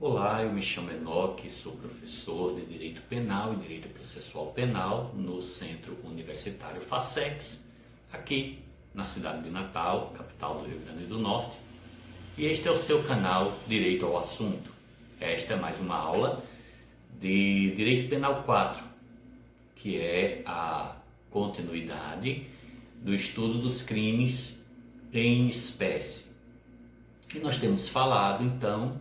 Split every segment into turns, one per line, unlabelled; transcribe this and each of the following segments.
Olá, eu me chamo Enoque, sou professor de Direito Penal e Direito Processual Penal no Centro Universitário FACEX, aqui na cidade de Natal, capital do Rio Grande do Norte. E este é o seu canal Direito ao Assunto. Esta é mais uma aula de Direito Penal 4, que é a continuidade do estudo dos crimes em espécie. E nós temos falado, então,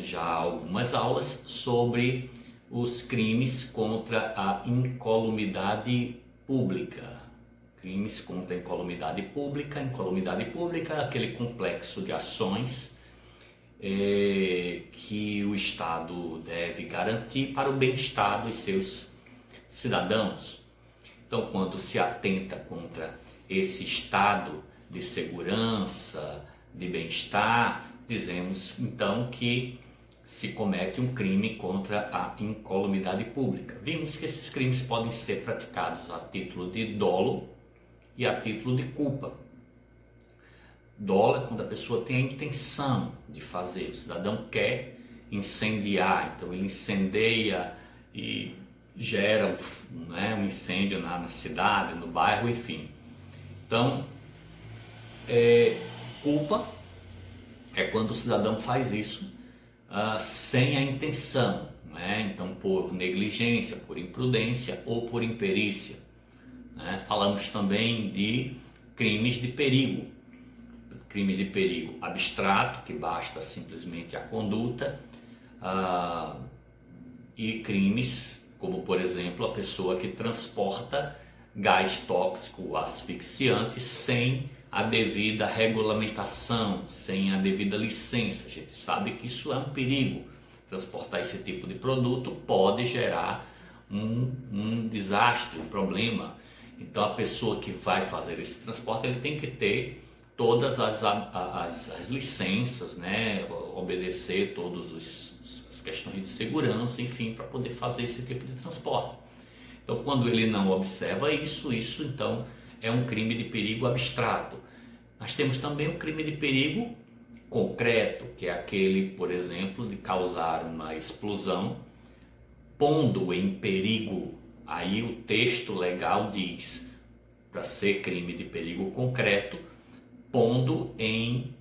já há algumas aulas sobre os crimes contra a incolumidade pública. Crimes contra a incolumidade pública. Incolumidade pública é aquele complexo de ações que o Estado deve garantir para o bem-estar dos seus cidadãos. Então, quando se atenta contra esse estado de segurança, de bem-estar, dizemos então que se comete um crime contra a incolumidade pública. Vimos que esses crimes podem ser praticados a título de dolo e a título de culpa. Dolo é quando a pessoa tem a intenção de fazer, o cidadão quer incendiar, então ele incendeia e gera um incêndio na cidade, no bairro, enfim. Então, culpa é quando o cidadão faz isso sem a intenção, então por negligência, por imprudência ou por imperícia. Falamos também de crimes de perigo abstrato, que basta simplesmente a conduta, e crimes como, por exemplo, a pessoa que transporta gás tóxico asfixiante sem a devida regulamentação, sem a devida licença. A gente sabe que isso é um perigo. Transportar esse tipo de produto pode gerar um desastre, um problema. Então a pessoa que vai fazer esse transporte, ele tem que ter todas as licenças, obedecer todas as questões de segurança, enfim, para poder fazer esse tipo de transporte. Então, quando ele não observa isso então é um crime de perigo abstrato. Nós temos também um crime de perigo concreto, que é aquele, por exemplo, de causar uma explosão, pondo em perigo. Aí o texto legal diz, para ser crime de perigo concreto, pondo em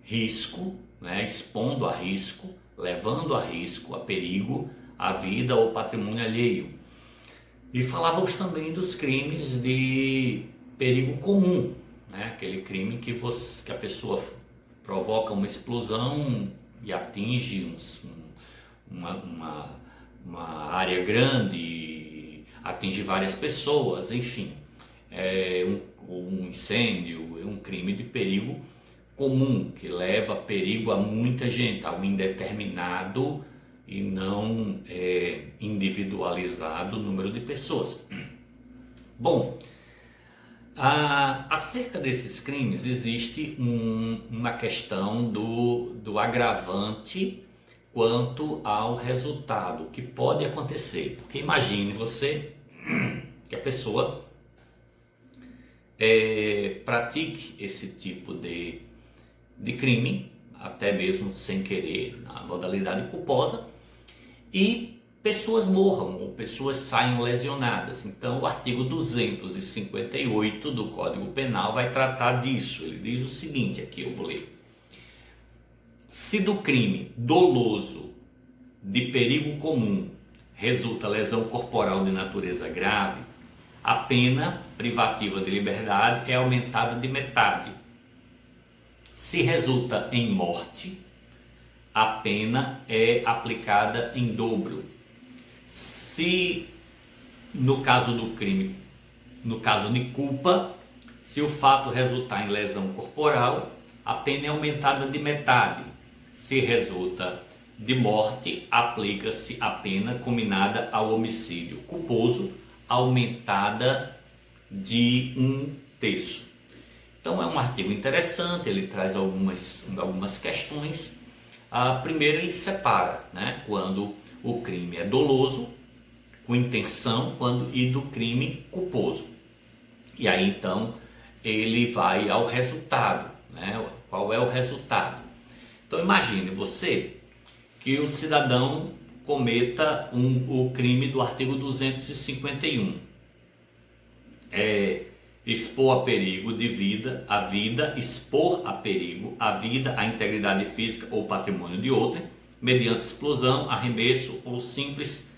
risco, expondo a risco, levando a risco, a perigo, a vida ou patrimônio alheio. E falávamos também dos crimes de perigo comum, aquele crime que a pessoa provoca uma explosão e atinge uma área grande, atinge várias pessoas, enfim. Um incêndio é um crime de perigo comum, que leva perigo a muita gente, a um indeterminado e não individualizado número de pessoas. Bom, acerca desses crimes existe uma questão do agravante quanto ao resultado que pode acontecer. Porque imagine você que a pessoa pratique esse tipo de crime, até mesmo sem querer, na modalidade culposa, e pessoas morram ou pessoas saiam lesionadas. Então o artigo 258 do Código Penal vai tratar disso. Ele diz o seguinte, aqui eu vou ler: se do crime doloso de perigo comum resulta lesão corporal de natureza grave, a pena privativa de liberdade é aumentada de metade. Se resulta em morte, a pena é aplicada em dobro. Se, no caso do crime, no caso de culpa, se o fato resultar em lesão corporal, a pena é aumentada de metade. Se resulta de morte, aplica-se a pena combinada ao homicídio culposo, aumentada de 1/3. Então é um artigo interessante, ele traz algumas questões. Primeiro ele separa, quando o crime é doloso, com intenção, e do crime culposo. E aí então ele vai ao resultado, Qual é o resultado? Então imagine você que o cidadão cometa o crime do artigo 251. Expor a perigo de vida, a vida, expor a perigo a vida, a integridade física ou patrimônio de outrem, mediante explosão, arremesso ou simples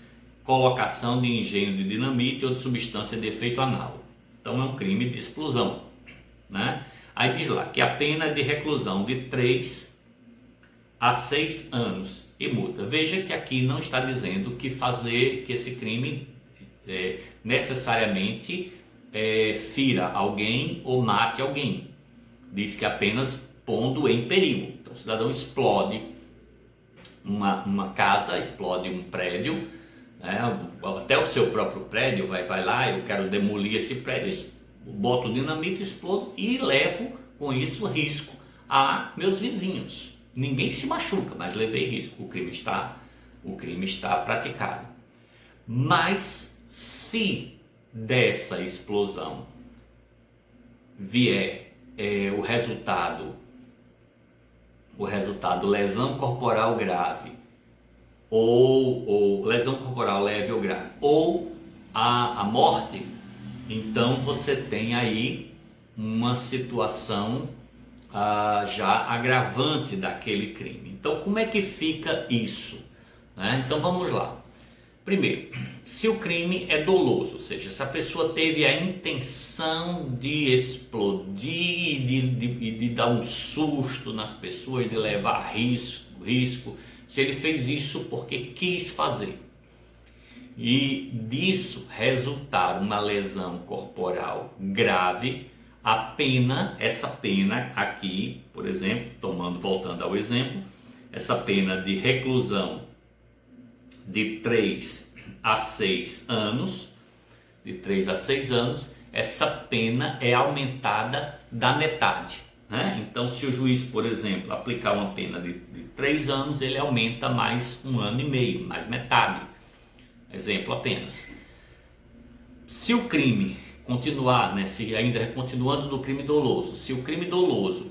colocação de engenho de dinamite ou de substância de efeito análogo. Então é um crime de explosão, né? Aí diz lá que a pena é de reclusão de 3 a 6 anos e multa. Veja que aqui não está dizendo que esse crime necessariamente fira alguém ou mate alguém. Diz que apenas pondo em perigo. Então o cidadão explode uma casa, explode um prédio, né? Até o seu próprio prédio, vai lá, eu quero demolir esse prédio, boto dinamite, explodo e levo com isso risco a meus vizinhos. Ninguém se machuca, mas levei risco. O crime está praticado. Mas se dessa explosão vier o resultado lesão corporal grave ou lesão corporal leve ou grave ou a morte, então você tem aí uma situação já agravante daquele crime. Então como é que fica isso, né? Então vamos lá. Primeiro, se o crime é doloso, ou seja, se a pessoa teve a intenção de explodir, de dar um susto nas pessoas, de levar risco, se ele fez isso porque quis fazer, e disso resultar uma lesão corporal grave, essa pena aqui, por exemplo, voltando ao exemplo, essa pena de reclusão de 3 a 6 anos, essa pena é aumentada da metade, né? Então se o juiz, por exemplo, aplicar uma pena de 3 anos, ele aumenta mais 1 ano e meio, mais metade. Exemplo apenas. Se o crime continuar, né, continuando no crime doloso, se o crime doloso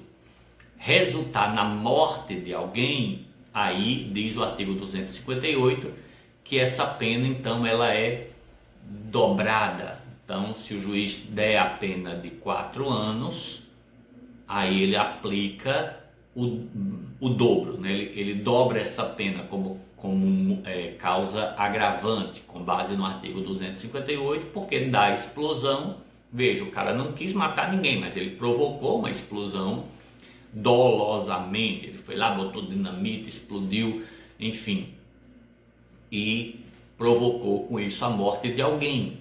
resultar na morte de alguém, aí diz o artigo 258 que essa pena então ela é dobrada. Então se o juiz der a pena de 4 anos, aí ele aplica o dobro, né? Ele dobra essa pena como causa agravante, com base no artigo 258, porque da explosão, veja, o cara não quis matar ninguém, mas ele provocou uma explosão dolosamente, ele foi lá, botou dinamite, explodiu, enfim, e provocou com isso a morte de alguém.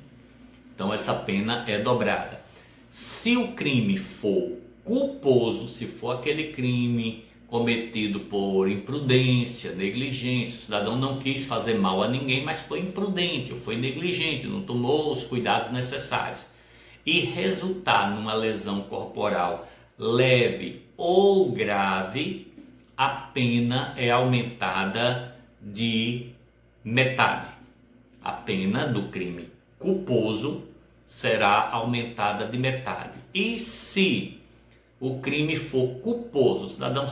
Então essa pena é dobrada. Se o crime for culposo, se for aquele crime cometido por imprudência, negligência, o cidadão não quis fazer mal a ninguém, mas foi imprudente ou foi negligente, não tomou os cuidados necessários, e resultar numa lesão corporal leve ou grave, a pena é aumentada de metade. A pena do crime culposo será aumentada de metade. E se o crime for culposo, o cidadão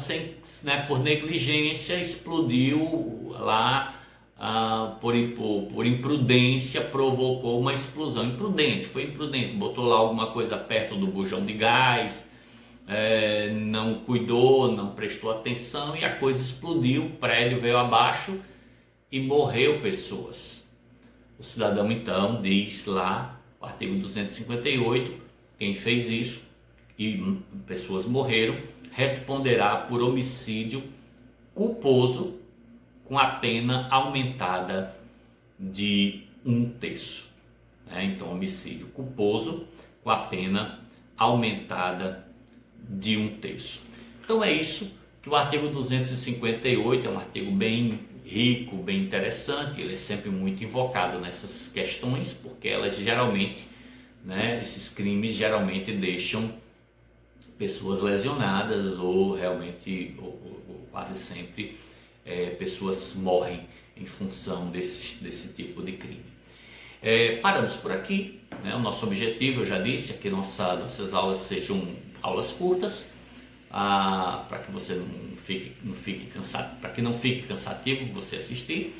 por negligência explodiu lá, por imprudência provocou uma explosão, foi imprudente, botou lá alguma coisa perto do bujão de gás, não cuidou, não prestou atenção e a coisa explodiu, o prédio veio abaixo e morreu pessoas. O cidadão então diz lá, o artigo 258, quem fez isso e pessoas morreram, responderá por homicídio culposo com a pena aumentada de 1/3. Então homicídio culposo com a pena aumentada de 1/3. Então é isso que o artigo 258 é um artigo bem rico, bem interessante, ele é sempre muito invocado nessas questões, porque elas geralmente, esses crimes geralmente deixam pessoas lesionadas ou realmente, ou quase sempre, pessoas morrem em função desse tipo de crime. Paramos por aqui, o nosso objetivo, eu já disse, é que nossas aulas sejam aulas curtas, para que você não fique cansado, para que não fique cansativo você assistir.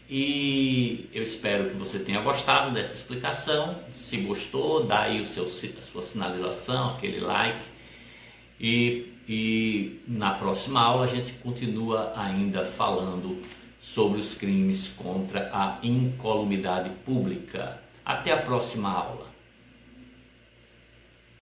E eu espero que você tenha gostado dessa explicação. Se gostou, dá aí a sua sinalização, aquele like. E na próxima aula a gente continua ainda falando sobre os crimes contra a incolumidade pública. Até a próxima aula.